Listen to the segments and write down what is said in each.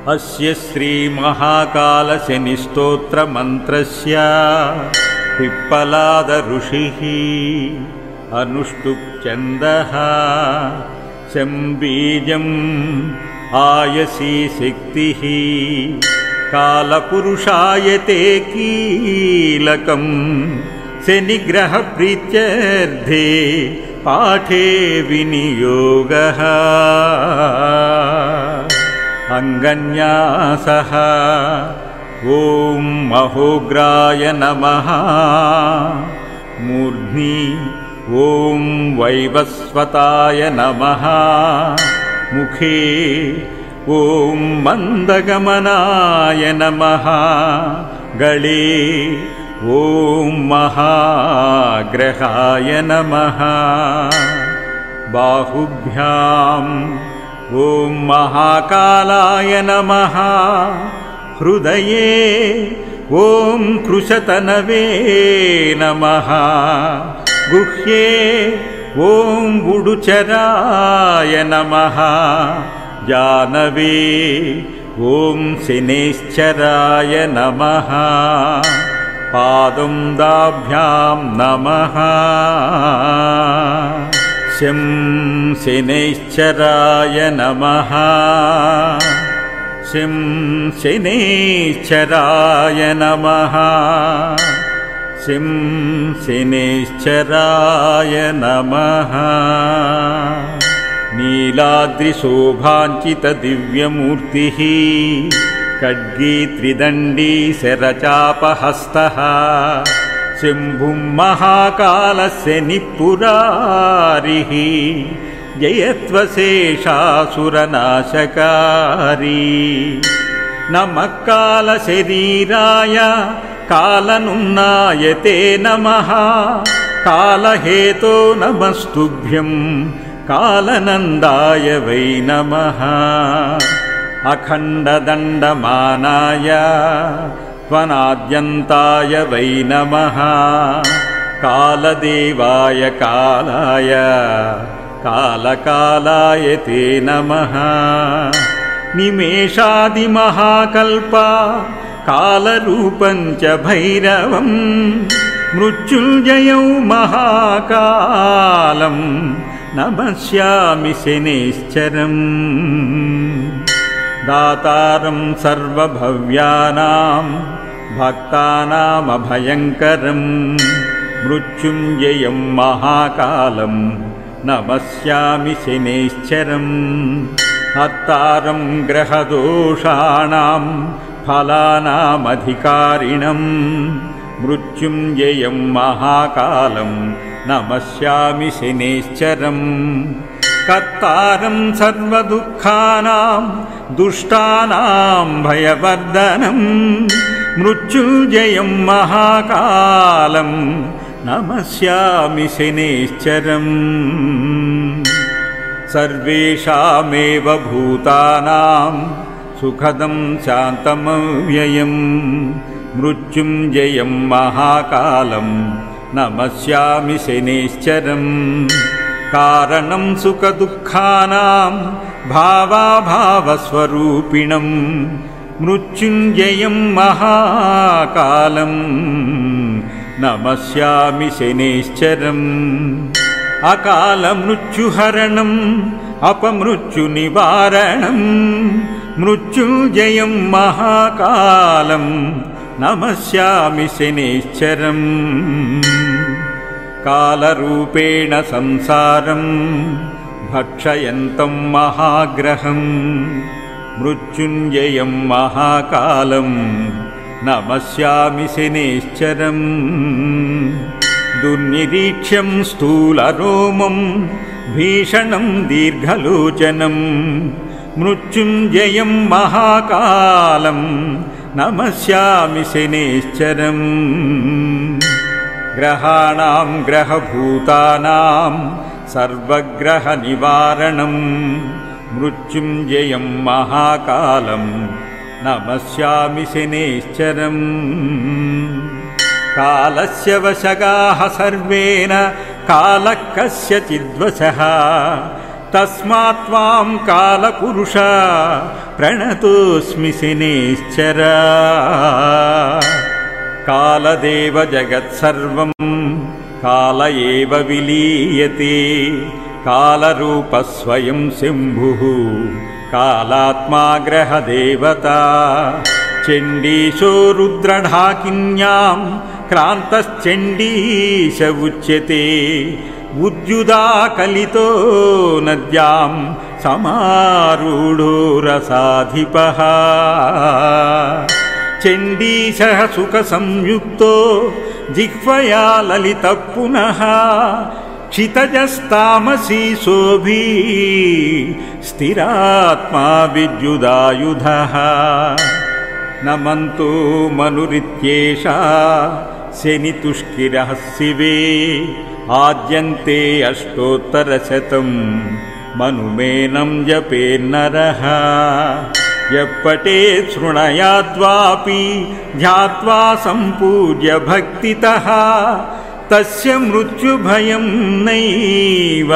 अस्य श्री महाकालशनिस्तोत्रमन्त्रस्य पिप्पलाद ऋषिः अनुष्टुप् शम्बीजम् आयसी शक्तिः कालपुरुषायते कीलकम् शनिग्रह प्रीत्यर्थे पाठे विनियोगः अंगन्यासः ओं महोग्राय नमः मूर्ध्नि ओं वैवस्वताय नमः मुखे ओं मन्दगमनाय नमः गले ओं महाग्रहाय नमः बाहुभ्याम् ओं महाकालाय नमः हृदये ओं कृशतनवे नमः गुह्ये ओं गुडुचराय नमः जानवे ओं शनैश्चराय नमः पादुंदाभ्यां नमः शं शनैश्चराय नमः शं शनैश्चराय नमः शं शनैश्चराय नमः नीलाद्रिशोभाञ्चित दिव्यमूर्तिः खड्गी त्रिदण्डी शरचापहस्तः शम्भुं महाकालस्य निपुरारिः जयत्वशेषासुरनाशकारी नमः कालशरीराय कालनुन्नायते नमः कालहेतो नमस्तुभ्यं कालनन्दाय वै नमः अखण्डदण्डमानाय त्वनाद्यन्ताय वै नमः कालदेवाय कालाय कालकालाय ते नमः निमेषादिमहाकल्पा कालरूपं च भैरवं मृत्युञ्जयं महाकालं नमस्यामि शनैश्चरम् दातारं सर्वभव्यानां भक्तानामभयङ्करं मृत्युञ्जयं महाकालं नमस्यामि शनैश्चरम् हर्तारं ग्रहदोषाणां फलानामधिकारिणं मृत्युञ्जयं महाकालं नमस्यामि शनैश्चरम् कर्तारं सर्वदुःखानां दुष्टानां भयवर्धनं मृत्युञ्जयं महाकालं नमस्यामि शनैश्चरम् सर्वेषामेव भूतानां सुखदं शान्तमव्ययं मृत्युञ्जयं महाकालं नमस्यामि शनैश्चरम् कारणं सुखदुःखानां भावाभावस्वरूपिणं मृत्युञ्जयं महाकालं नमस्यामि शनैश्चरम् अकालमृत्युहरणम् अपमृत्युनिवारणं मृत्युञ्जयं महाकालं नमस्यामि शनैश्चरम् कालरूपेण संसारं भक्षयन्तं महाग्रहं मृत्युञ्जयं महाकालं नमस्यामि शनैश्चरम् दुर्निरीक्ष्यं स्थूलरोमं भीषणं दीर्घलोचनं मृत्युञ्जयं महाकालं नमस्यामि शनैश्चरम् ग्रहाणां ग्रहभूतानां सर्वग्रहनिवारणं मृत्युञ्जयं महाकालं नमस्यामि शनैश्चरम् कालस्य वशगाः सर्वेन कालः कस्यचिद्वशः तस्मात् त्वां कालपुरुष प्रणतोऽस्मि शनैश्चर कालदेव जगत्सर्वं काल एव विलीयते कालरूपः स्वयं शम्भुः कालात्मा ग्रहदेवता चण्डीशो रुद्रढाकिन्यां क्रान्तश्चण्डीश उच्यते उद्युदाकलितो नद्यां समारूढो रसाधिपः चण्डीशः सुखसंयुक्तो जिह्वया ललितः पुनः क्षितजस्तामसी शोभी स्थिरात्मा विद्युदायुधः नमन्तो मनुरित्येषा शनितुष्किरः शिवे आद्यन्ते अष्टोत्तरशतं मनुमेनं जपेन्नरः यः पठेत् शृणुयाद्वापि ध्यात्वा सम्पूज्य भक्तितः तस्य मृत्युभयं नैव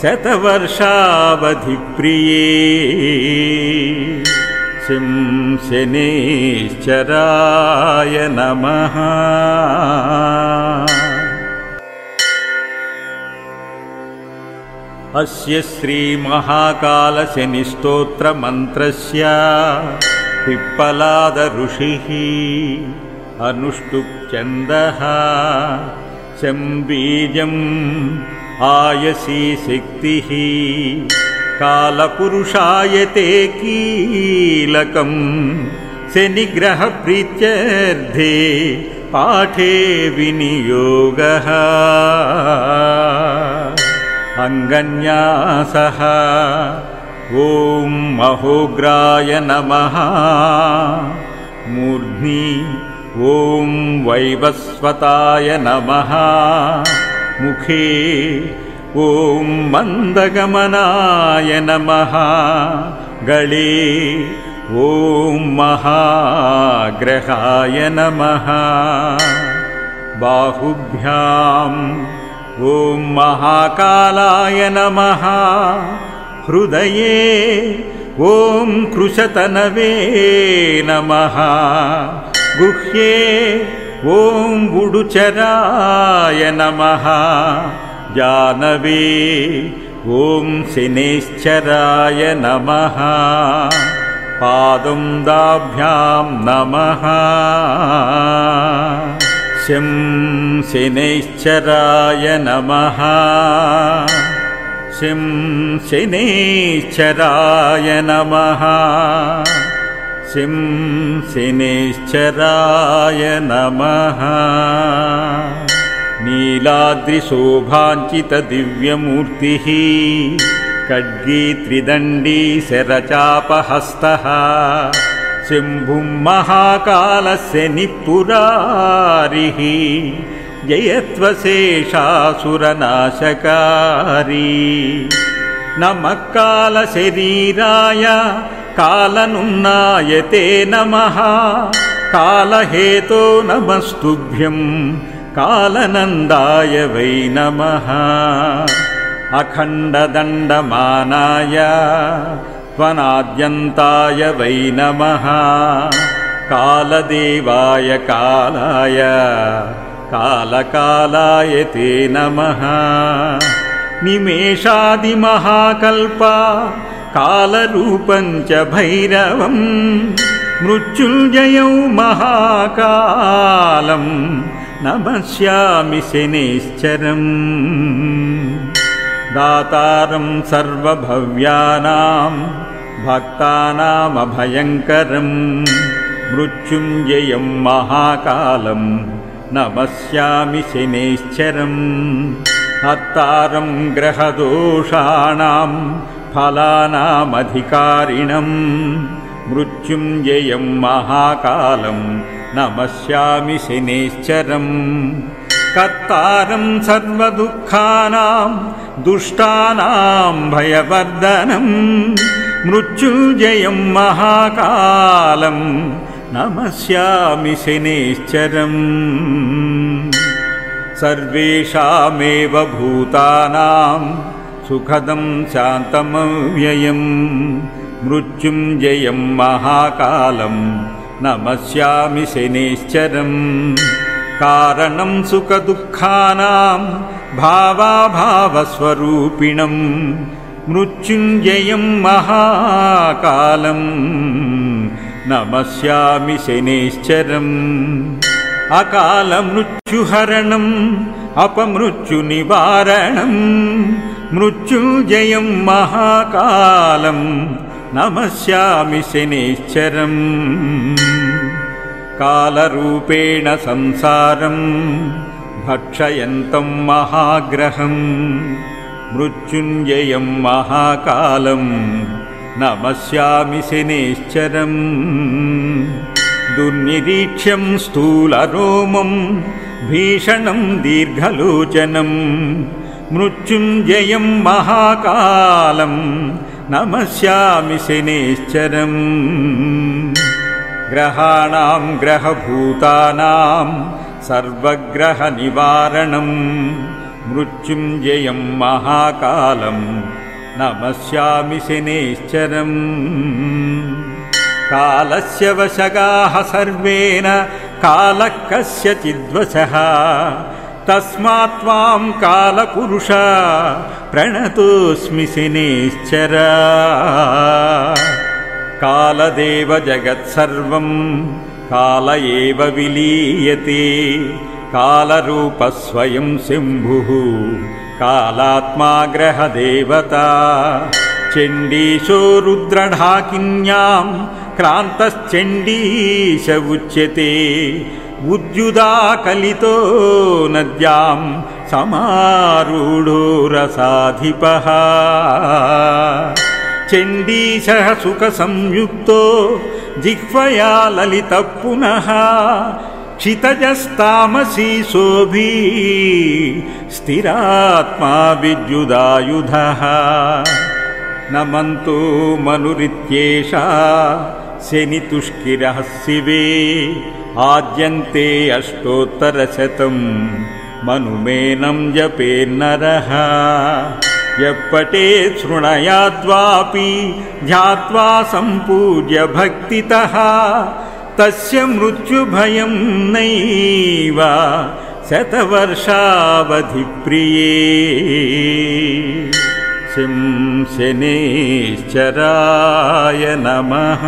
शतवर्षावधिप्रिये शं शनैश्चराय नमः। अस्य श्रीमहाकालशनिस्तोत्रमन्त्रस्य पिप्पलाद ऋषिः अनुष्टुप् छन्दः शं बीजम् आयसी शक्तिः कालपुरुषायते कीलकं शनिग्रहप्रीत्यर्थे पाठे विनियोगः अङ्गन्यासः ॐ महोग्राय नमः मूर्ध्नि ॐ वैवस्वताय नमः मुखे ॐ मन्दगमनाय नमः गळे ॐ महाग्रहाय नमः बाहुभ्याम् ॐ महाकालाय नमः हृदये ॐ कृशतनवे नमः गुह्ये ॐ गुडुचराय नमः जानवे ॐ शनैश्चराय नमः पादुदाभ्यां नमः शं शनैश्चराय नमः शं शनैश्चराय नमः शं शनैश्चराय नमः नीलाद्रिशोभाञ्चितदिव्यमूर्तिः खड्गी त्रिदण्डी शरचापहस्तः शम्भुं महाकालस्य निपुरारिः जयत्वशेषासुरनाशकारी नमः कालशरीराय कालनुन्नायते नमः कालहेतो नमस्तुभ्यं कालनन्दाय वै नमः अखण्डदण्डमानाय त्वनाद्यन्ताय वै नमः कालदेवाय कालाय कालकालाय ते नमः निमेषादिमहाकल्पा कालरूपं च भैरवं मृत्युञ्जयं महाकालं नमस्यामि शनैश्चरम् दातारं सर्वभव्यानां भक्तानामभयङ्करं मृत्युञ्जयं महाकालं नमस्यामि शनैश्चरम् हत्तारं ग्रहदोषाणां फलानामधिकारिणं मृत्युञ्जयं महाकालं नमस्यामि शनैश्चरम् कर्तारं सर्वदुःखानां दुष्टानां भयवर्धनं मृत्युञ्जयं महाकालं नमस्यामि शनैश्चरम् सर्वेषामेव भूतानां సుఖదం శాంతమవ్యయం మృత్యుంజయం మహాకాలం నమస్యామి శనేశ్చరం కారణం సుఖదుఃఖానాం భావాభావస్వరూపిణం మృత్యుంజయం మహాకాలం నమస్యామి శనేశ్చరం అకాల మృత్యుహరణం అపమృత్యునివారణం మృత్యుంజయం మహాకాలం నమస్యామి శనేశ్చరం కాలరూపేణ సంసారం భక్షయంతం మహాగ్రహం మృత్యుంజయం మహాకాలం నమస్యామి శనేశ్చరం దుర్నిరీక్ష్యం స్థూలరోమం భీషణం దీర్ఘలోచనం మృత్యుంజయం మహాకాలం నమస్యామి శనేశ్చరం గ్రహాణాం గ్రహభూతానాం సర్వగ్రహ నివారణం మృత్యుంజయం మహాకాలం నమస్యామి శనేశ్చరం కాలస్య వశగాః సర్వేణ కాలః కస్యచిద్వశః తస్మాత్ త్వాం కాలపురుష ప్రణతోస్మి శనేశ్చరా కాలదేవ జగత్సర్వం కాల ఏవ విలీయతే కాలరూపः స్వయం శంభుః కాలాత్మా గ్రహదేవతా చండీశో రుద్రఢాకిన్యాం క్రాంతశ్చండీశ ఉచ్యతే ఉద్యుదాకలితో నద్యాం సమారూఢో రసాధిపః చండీశః సుఖ సంయుక్తో జిహ్వయా లలితః పునః క్షితజస్తామసీ శోభీ స్థిరాత్మా విద్యుదాయుధః నమంతో మనురిత్యేషా శనితుష్కిరః శివే ఆద్యంతే అష్టోత్తరశతం మనుమేనం జపేన్నరః యప్పటేత్ శృణయాద్వాపి ధ్యాత్వా సంపూజ్య భక్తితః తస్య మృత్యుభయం నైవ శతవర్షావధి ప్రియే శనేశ్చరాయ నమః।